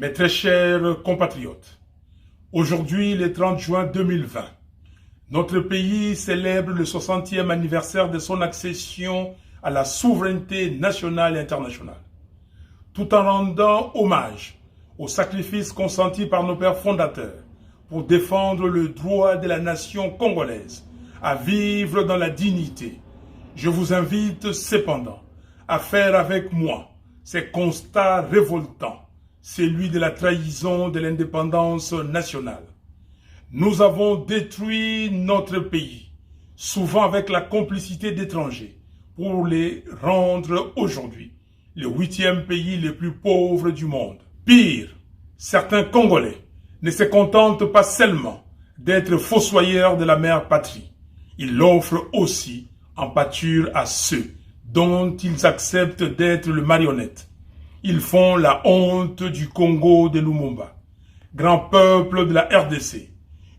Mes très chers compatriotes, aujourd'hui, le 30 juin 2020, notre pays célèbre le 60e anniversaire de son accession à la souveraineté nationale et internationale, tout en rendant hommage aux sacrifices consentis par nos pères fondateurs pour défendre le droit de la nation congolaise à vivre dans la dignité. Je vous invite cependant à faire avec moi ces constats révoltants, celui de la trahison de l'indépendance nationale. Nous avons détruit notre pays, souvent avec la complicité d'étrangers, pour les rendre aujourd'hui le 8e pays le plus pauvre du monde. Pire, certains Congolais ne se contentent pas seulement d'être fossoyeurs de la mère patrie. Ils l'offrent aussi en pâture à ceux dont ils acceptent d'être le marionnette. Ils font la honte du Congo de Lumumba, grand peuple de la RDC.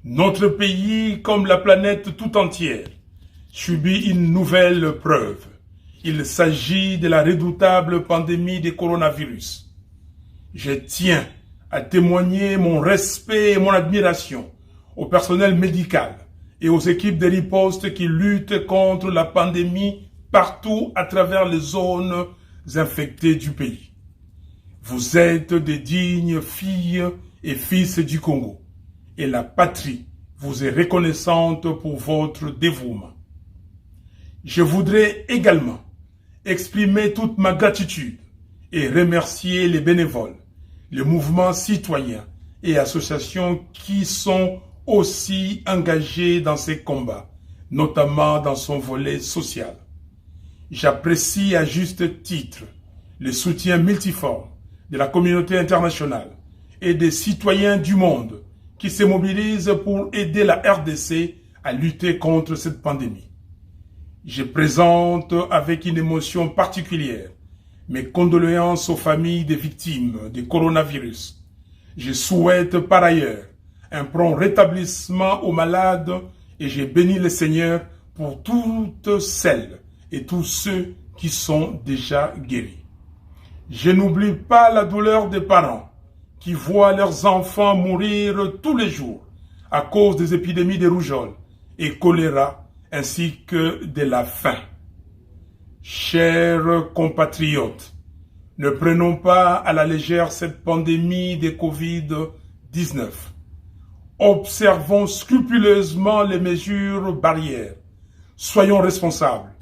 Notre pays, comme la planète tout entière, subit une nouvelle preuve. Il s'agit de la redoutable pandémie du coronavirus. Je tiens à témoigner mon respect et mon admiration au personnel médical et aux équipes de riposte qui luttent contre la pandémie partout à travers les zones infectées du pays. Vous êtes des dignes filles et fils du Congo et la patrie vous est reconnaissante pour votre dévouement. Je voudrais également exprimer toute ma gratitude et remercier les bénévoles, les mouvements citoyens et associations qui sont aussi engagés dans ces combats, notamment dans son volet social. J'apprécie à juste titre le soutien multiforme de la communauté internationale et des citoyens du monde qui se mobilisent pour aider la RDC à lutter contre cette pandémie. Je présente avec une émotion particulière mes condoléances aux familles des victimes du coronavirus. Je souhaite par ailleurs un prompt rétablissement aux malades et je bénis le Seigneur pour toutes celles et tous ceux qui sont déjà guéris. Je n'oublie pas la douleur des parents qui voient leurs enfants mourir tous les jours à cause des épidémies de rougeole et choléra ainsi que de la faim. Chers compatriotes, ne prenons pas à la légère cette pandémie de Covid-19. Observons scrupuleusement les mesures barrières. Soyons responsables.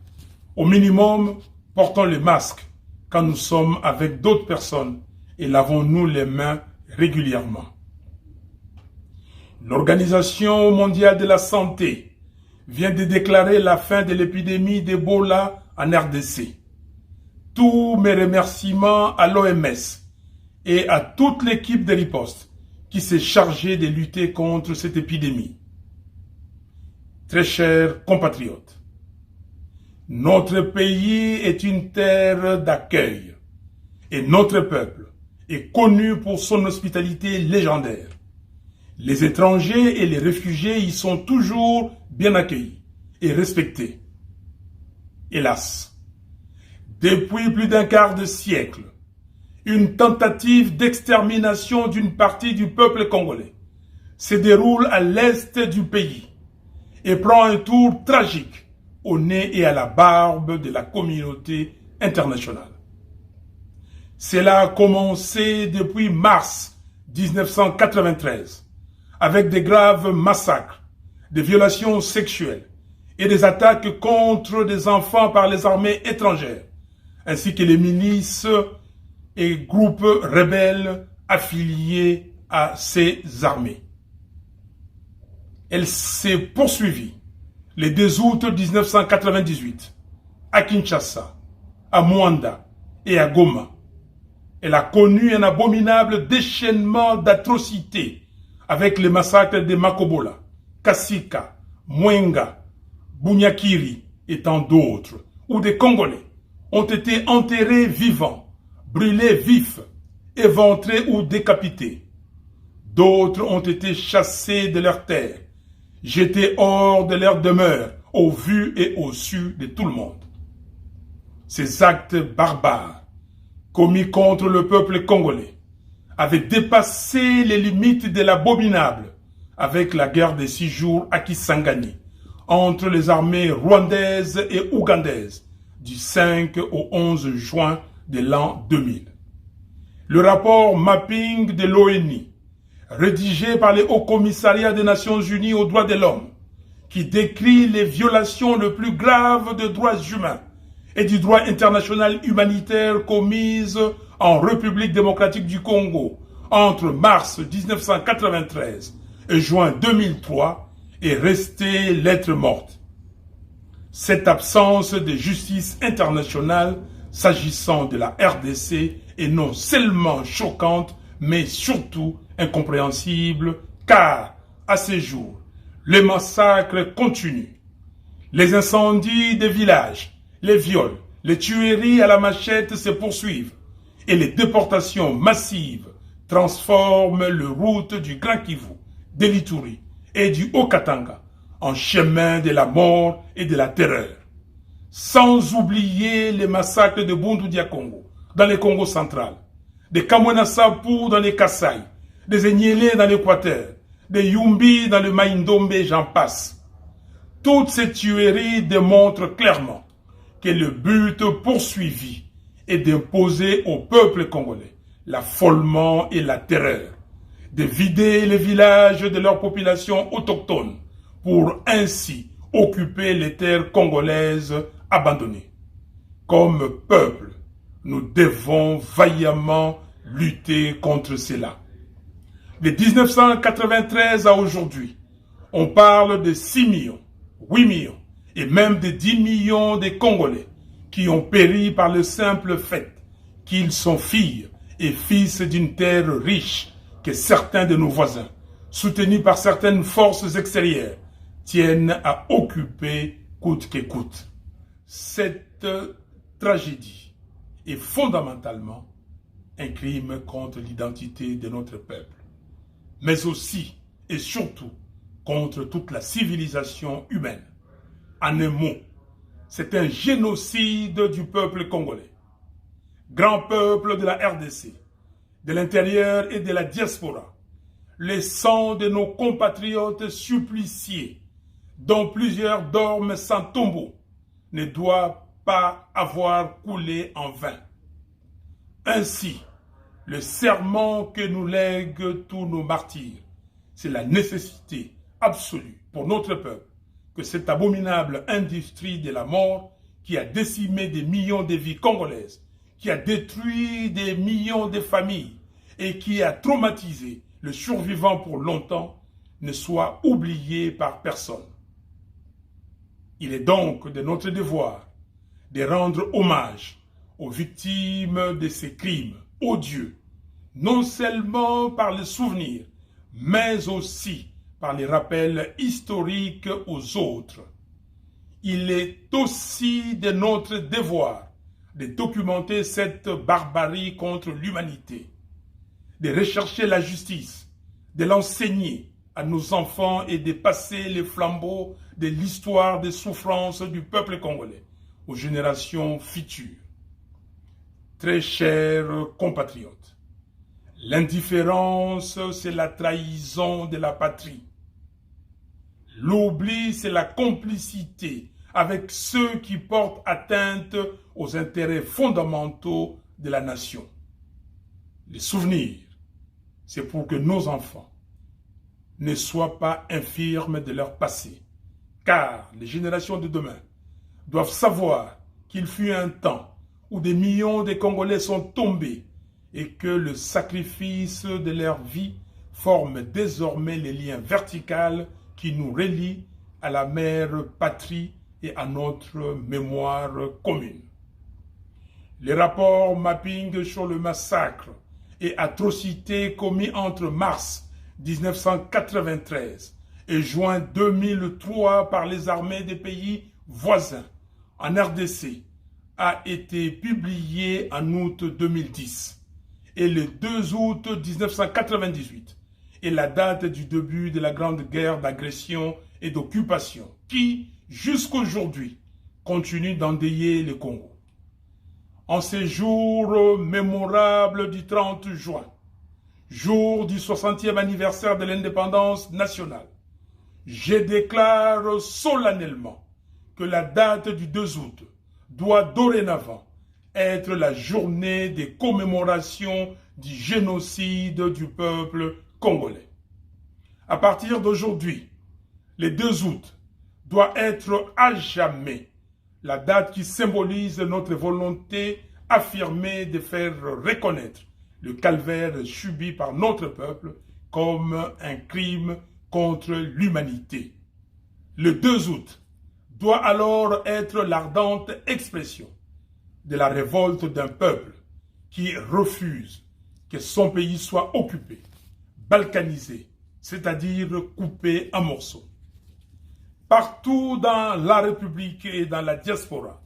Au minimum, portons le masque quand nous sommes avec d'autres personnes et lavons-nous les mains régulièrement. L'Organisation mondiale de la santé vient de déclarer la fin de l'épidémie d'Ebola en RDC. Tous mes remerciements à l'OMS et à toute l'équipe de riposte qui s'est chargée de lutter contre cette épidémie. Très chers compatriotes, notre pays est une terre d'accueil et notre peuple est connu pour son hospitalité légendaire. Les étrangers et les réfugiés y sont toujours bien accueillis et respectés. Hélas, depuis plus d'un quart de siècle, une tentative d'extermination d'une partie du peuple congolais se déroule à l'est du pays et prend un tour tragique au nez et à la barbe de la communauté internationale. Cela a commencé depuis mars 1993 avec des graves massacres, des violations sexuelles et des attaques contre des enfants par les armées étrangères, ainsi que les milices et groupes rebelles affiliés à ces armées. Elle s'est poursuivie le 2 août 1998 à Kinshasa, à Mwanda et à Goma. Elle a connu un abominable déchaînement d'atrocités avec les massacres de Makobola, Kasika, Mwenga, Bunyakiri et tant d'autres, où des Congolais ont été enterrés vivants, brûlés vifs, éventrés ou décapités. D'autres ont été chassés de leurs terres, jetés hors de leur demeure, au vu et au su de tout le monde. Ces actes barbares commis contre le peuple congolais avait dépassé les limites de l'abominable avec la guerre des 6 jours à Kisangani entre les armées rwandaises et ougandaises du 5 au 11 juin de l'an 2000. Le rapport Mapping de l'ONU, rédigé par le Haut Commissariat des Nations Unies aux droits de l'homme, qui décrit les violations les plus graves des droits humains et du droit international humanitaire commises en République démocratique du Congo entre mars 1993 et juin 2003 est restée lettre morte. Cette absence de justice internationale s'agissant de la RDC est non seulement choquante, mais surtout incompréhensible, car à ce jour, les massacres continuent. Les incendies des villages, les viols, les tueries à la machette se poursuivent et les déportations massives transforment le route du Grand Kivu, de l'Ituri et du Haut-Katanga en chemin de la mort et de la terreur. Sans oublier les massacres de Bundu-Dia-Congo dans le Congo central, de Kamwena-Sapu dans les Kasaï, des Enyele dans l'Équateur, des Yumbi dans le Maïndombe, j'en passe. Toutes ces tueries démontrent clairement que le but poursuivi est d'imposer au peuple congolais l'affolement et la terreur, de vider les villages de leur population autochtone pour ainsi occuper les terres congolaises abandonnées. Comme peuple, nous devons vaillamment lutter contre cela. De 1993 à aujourd'hui, on parle de 6 millions, 8 millions et même de 10 millions de Congolais qui ont péri par le simple fait qu'ils sont filles et fils d'une terre riche que certains de nos voisins, soutenus par certaines forces extérieures, tiennent à occuper coûte que coûte. Cette tragédie est fondamentalement un crime contre l'identité de notre peuple, mais aussi et surtout contre toute la civilisation humaine. En un mot, c'est un génocide du peuple congolais, grand peuple de la RDC, de l'intérieur et de la diaspora. Le sang de nos compatriotes suppliciés, dont plusieurs dorment sans tombeau, ne doit pas avoir coulé en vain. Ainsi, le serment que nous lèguent tous nos martyrs, c'est la nécessité absolue pour notre peuple que cette abominable industrie de la mort qui a décimé des millions de vies congolaises, qui a détruit des millions de familles et qui a traumatisé le survivant pour longtemps, ne soit oubliée par personne. Il est donc de notre devoir de rendre hommage aux victimes de ces crimes odieux, non seulement par le souvenir, mais aussi par les rappels historiques aux autres. Il est aussi de notre devoir de documenter cette barbarie contre l'humanité, de rechercher la justice, de l'enseigner à nos enfants et de passer les flambeaux de l'histoire des souffrances du peuple congolais aux générations futures. Très chers compatriotes, l'indifférence, c'est la trahison de la patrie. L'oubli, c'est la complicité avec ceux qui portent atteinte aux intérêts fondamentaux de la nation. Les souvenirs, c'est pour que nos enfants ne soient pas infirmes de leur passé, car les générations de demain doivent savoir qu'il fut un temps où des millions de Congolais sont tombés et que le sacrifice de leur vie forme désormais les liens verticaux qui nous relient à la mère patrie et à notre mémoire commune. Les rapports Mapping sur le massacre et atrocités commis entre mars 1993 et juin 2003 par les armées des pays voisins en RDC a été publié en août 2010 et le 2 août 1998 est la date du début de la grande guerre d'agression et d'occupation qui, jusqu'aujourd'hui, continue d'endeuiller le Congo. En ces jours mémorables du 30 juin, jour du 60e anniversaire de l'indépendance nationale, je déclare solennellement que la date du 2 août doit dorénavant être la journée des commémorations du génocide du peuple congolais. À partir d'aujourd'hui, le 2 août doit être à jamais la date qui symbolise notre volonté affirmée de faire reconnaître le calvaire subi par notre peuple comme un crime contre l'humanité. Le 2 août doit alors être l'ardente expression de la révolte d'un peuple qui refuse que son pays soit occupé, balkanisé, c'est-à-dire coupé en morceaux. Partout dans la République et dans la diaspora,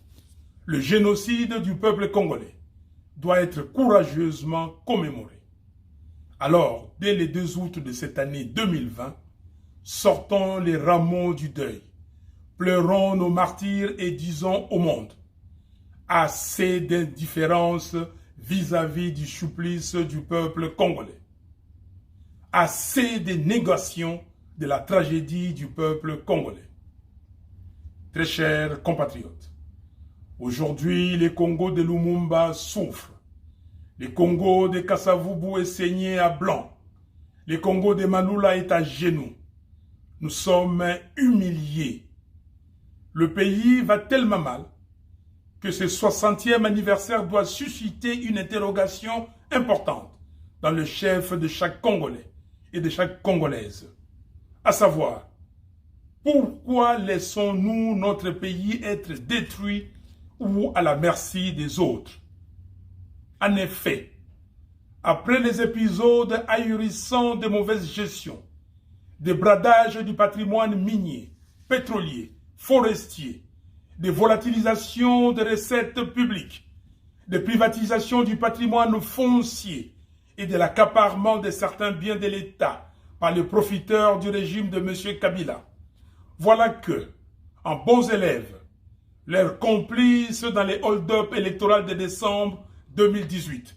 le génocide du peuple congolais doit être courageusement commémoré. Alors, dès le 2 août de cette année 2020, sortons les rameaux du deuil, pleurons nos martyrs et disons au monde: assez d'indifférence vis-à-vis du supplice du peuple congolais. Assez de négation de la tragédie du peuple congolais. Très chers compatriotes, aujourd'hui, le Congo de Lumumba souffre. Le Congo de Kasavubu est saigné à blanc. Le Congo de Manoula est à genoux. Nous sommes humiliés. Le pays va tellement mal que ce 60e anniversaire doit susciter une interrogation importante dans le chef de chaque Congolais et de chaque Congolaise. À savoir, pourquoi laissons-nous notre pays être détruit ou à la merci des autres? En effet, après les épisodes ahurissants de mauvaise gestion, de bradage du patrimoine minier, pétrolier, forestier, de volatilisation des recettes publiques, de privatisation du patrimoine foncier et de l'accaparement de certains biens de l'État par les profiteurs du régime de M. Kabila, voilà que, en bons élèves, leurs complices dans les hold-up électoraux de décembre 2018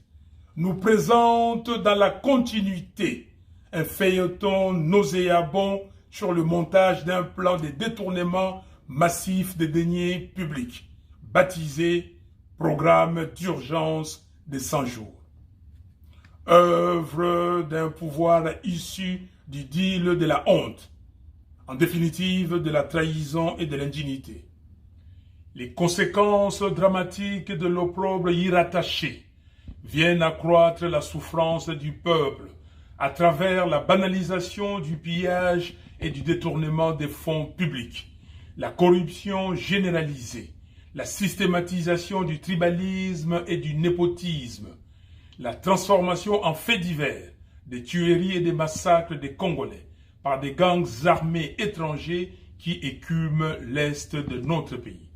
nous présentent dans la continuité un feuilleton nauséabond sur le montage d'un plan de détournement massif des deniers publics, baptisé Programme d'urgence des 100 jours. Œuvre d'un pouvoir issu du deal de la honte, en définitive de la trahison et de l'indignité. Les conséquences dramatiques de l'opprobre y rattaché viennent accroître la souffrance du peuple à travers la banalisation du pillage et du détournement des fonds publics, la corruption généralisée, la systématisation du tribalisme et du népotisme, la transformation en faits divers des tueries et des massacres des Congolais par des gangs armés étrangers qui écument l'est de notre pays.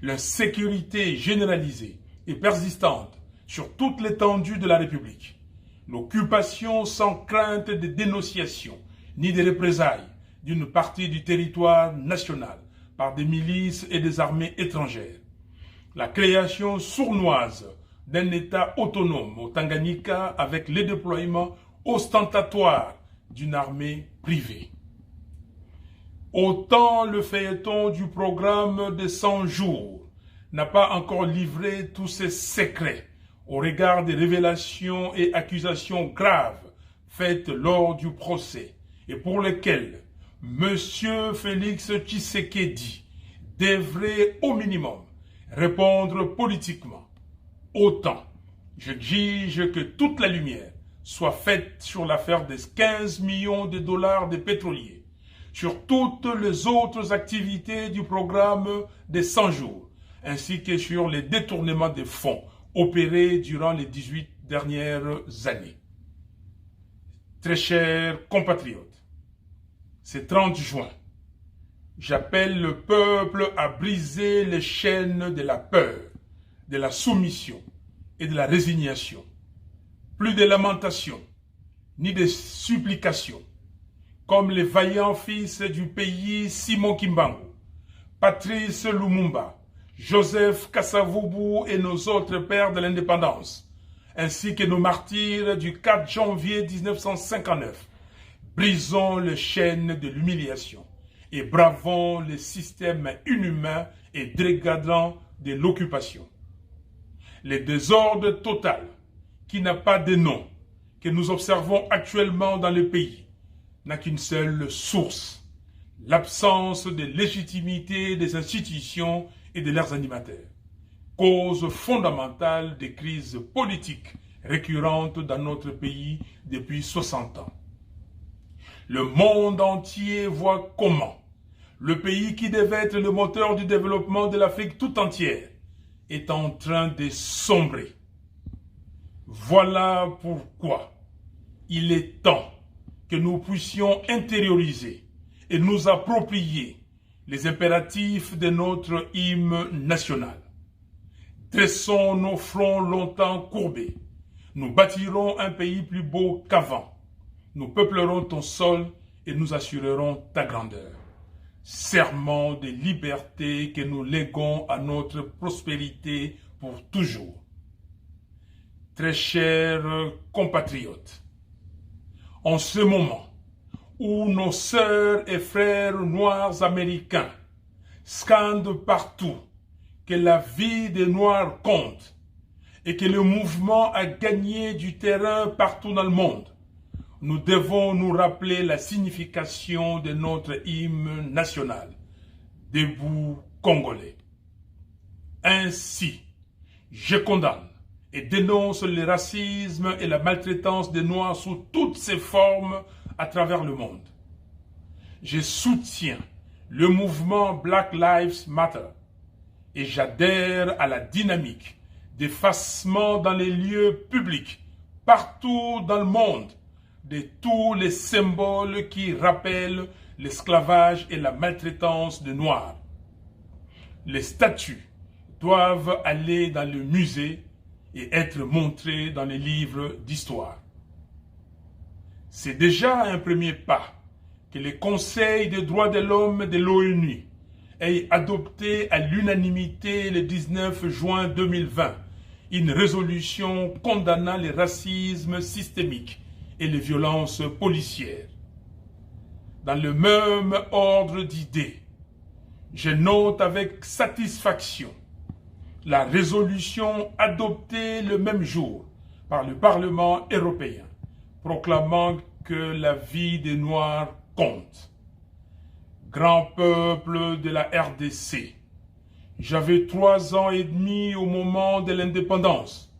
L'insécurité généralisée et persistante sur toute l'étendue de la République. L'occupation sans crainte de dénonciation ni de représailles d'une partie du territoire national par des milices et des armées étrangères. La création sournoise d'un État autonome au Tanganyika avec le déploiement ostentatoire d'une armée privée. Autant le feuilleton du programme des 100 jours n'a pas encore livré tous ses secrets au regard des révélations et accusations graves faites lors du procès et pour lesquelles M. Félix Tshisekedi devrait au minimum répondre politiquement. Autant j'exige que toute la lumière soit faite sur l'affaire des 15 millions de dollars des pétroliers, sur toutes les autres activités du programme des 100 jours, ainsi que sur les détournements des fonds opérés durant les 18 dernières années. Très chers compatriotes, ce 30 juin, j'appelle le peuple à briser les chaînes de la peur, de la soumission et de la résignation. Plus de lamentations, ni de supplications, comme les vaillants fils du pays Simon Kimbangu, Patrice Lumumba, Joseph Kasavubu et nos autres pères de l'indépendance, ainsi que nos martyrs du 4 janvier 1959. Brisons les chaînes de l'humiliation et bravons les systèmes inhumains et dégradants de l'occupation. Le désordre total, qui n'a pas de nom, que nous observons actuellement dans le pays, n'a qu'une seule source, l'absence de légitimité des institutions et de leurs animateurs, cause fondamentale des crises politiques récurrentes dans notre pays depuis 60 ans. Le monde entier voit comment le pays qui devait être le moteur du développement de l'Afrique tout entière est en train de sombrer. Voilà pourquoi il est temps que nous puissions intérioriser et nous approprier les impératifs de notre hymne national. Dressons nos fronts longtemps courbés. Nous bâtirons un pays plus beau qu'avant. Nous peuplerons ton sol et nous assurerons ta grandeur. Serment de liberté que nous léguons à notre prospérité pour toujours. Très chers compatriotes, en ce moment où nos sœurs et frères noirs américains scandent partout que la vie des Noirs compte et que le mouvement a gagné du terrain partout dans le monde, nous devons nous rappeler la signification de notre hymne national, Debout Congolais. Ainsi, je condamne et dénonce le racisme et la maltraitance des Noirs sous toutes ses formes à travers le monde. Je soutiens le mouvement Black Lives Matter et j'adhère à la dynamique d'effacement dans les lieux publics, partout dans le monde, de tous les symboles qui rappellent l'esclavage et la maltraitance des Noirs. Les statues doivent aller dans le musée et être montrées dans les livres d'histoire. C'est déjà un premier pas que le Conseil des droits de l'homme de l'ONU ait adopté à l'unanimité le 19 juin 2020 une résolution condamnant le racisme systémique et les violences policières. Dans le même ordre d'idées, je note avec satisfaction la résolution adoptée le même jour par le Parlement européen, proclamant que la vie des Noirs compte. Grand peuple de la RDC, j'avais 3 ans et demi au moment de l'indépendance.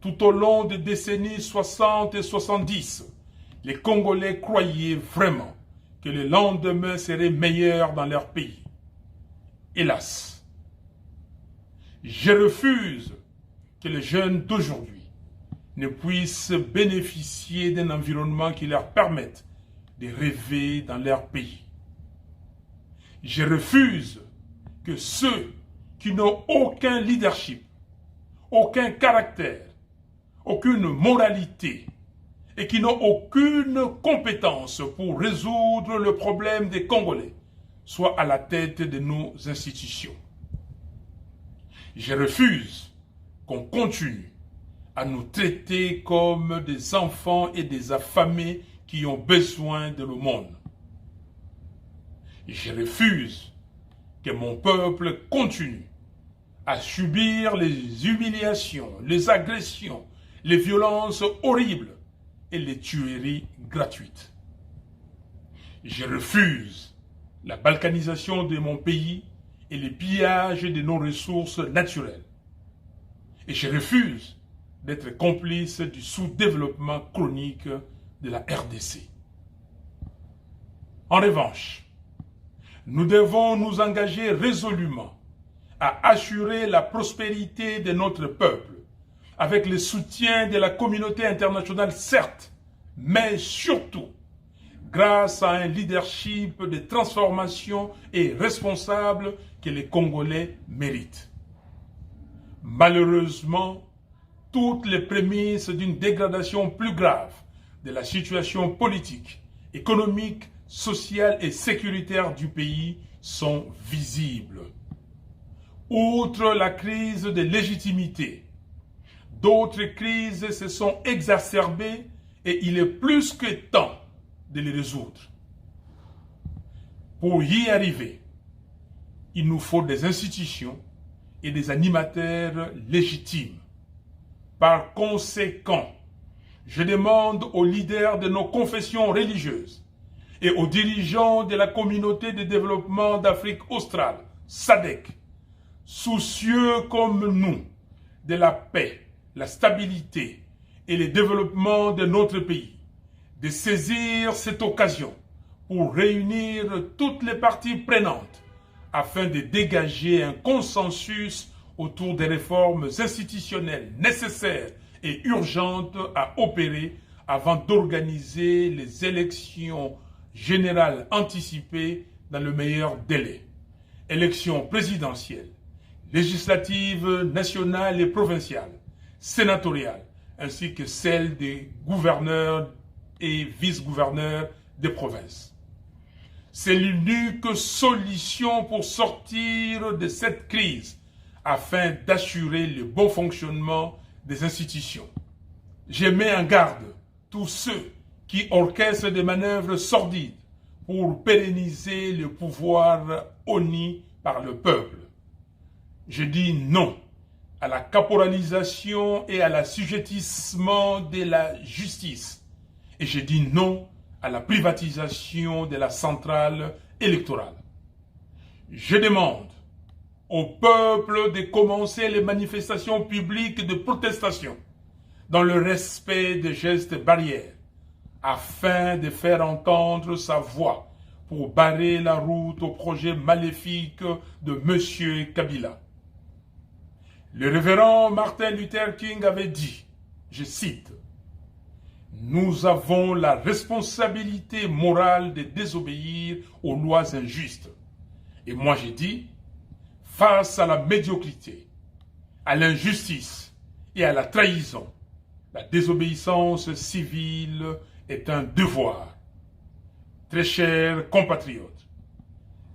Tout au long des décennies 60 et 70, les Congolais croyaient vraiment que le lendemain serait meilleur dans leur pays. Hélas, je refuse que les jeunes d'aujourd'hui ne puissent bénéficier d'un environnement qui leur permette de rêver dans leur pays. Je refuse que ceux qui n'ont aucun leadership, aucun caractère, aucune moralité et qui n'ont aucune compétence pour résoudre le problème des Congolais soient à la tête de nos institutions. Je refuse qu'on continue à nous traiter comme des enfants et des affamés qui ont besoin de l'aumône. Je refuse que mon peuple continue à subir les humiliations, les agressions, les violences horribles et les tueries gratuites. Je refuse la balkanisation de mon pays et les pillages de nos ressources naturelles. Et je refuse d'être complice du sous-développement chronique de la RDC. En revanche, nous devons nous engager résolument à assurer la prospérité de notre peuple, avec le soutien de la communauté internationale, certes, mais surtout grâce à un leadership de transformation et responsable que les Congolais méritent. Malheureusement, toutes les prémices d'une dégradation plus grave de la situation politique, économique, sociale et sécuritaire du pays sont visibles. Outre la crise de légitimité, D'autres crises se sont exacerbées et il est plus que temps de les résoudre. Pour y arriver, il nous faut des institutions et des animateurs légitimes. Par conséquent, je demande aux leaders de nos confessions religieuses et aux dirigeants de la communauté de développement d'Afrique australe, SADC, soucieux comme nous de la paix, la stabilité et le développement de notre pays, de saisir cette occasion pour réunir toutes les parties prenantes afin de dégager un consensus autour des réformes institutionnelles nécessaires et urgentes à opérer avant d'organiser les élections générales anticipées dans le meilleur délai. Élections présidentielles, législatives nationales et provinciales, sénatoriales, ainsi que celles des gouverneurs et vice-gouverneurs des provinces. C'est l'unique solution pour sortir de cette crise afin d'assurer le bon fonctionnement des institutions. Je mets en garde tous ceux qui orchestrent des manœuvres sordides pour pérenniser le pouvoir honni par le peuple. Je dis non à la caporalisation et à l'assujettissement de la justice. Et je dis non à la privatisation de la centrale électorale. Je demande au peuple de commencer les manifestations publiques de protestation dans le respect des gestes barrières afin de faire entendre sa voix pour barrer la route au projet maléfique de M. Kabila. Le révérend Martin Luther King avait dit, je cite, « Nous avons la responsabilité morale de désobéir aux lois injustes. » Et moi j'ai dit, face à la médiocrité, à l'injustice et à la trahison, la désobéissance civile est un devoir. Très chers compatriotes,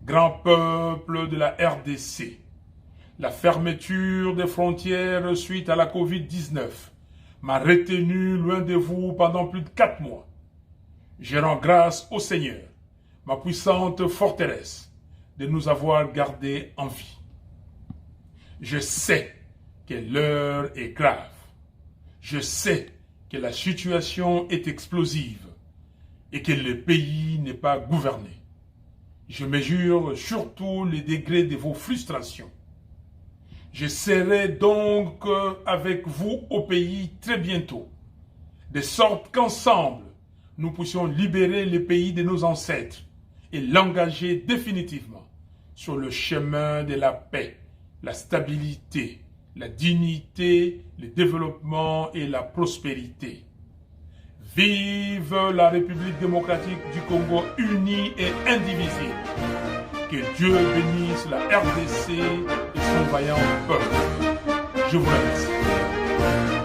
grand peuple de la RDC, la fermeture des frontières suite à la Covid-19 m'a retenu loin de vous pendant plus de 4 mois. Je rends grâce au Seigneur, ma puissante forteresse, de nous avoir gardés en vie. Je sais que l'heure est grave. Je sais que la situation est explosive et que le pays n'est pas gouverné. Je mesure surtout les degrés de vos frustrations. Je serai donc avec vous au pays très bientôt, de sorte qu'ensemble, nous puissions libérer le pays de nos ancêtres et l'engager définitivement sur le chemin de la paix, la stabilité, la dignité, le développement et la prospérité. Vive la République démocratique du Congo unie et indivisible. Que Dieu bénisse la RDC et son vaillant peuple. Je vous remercie.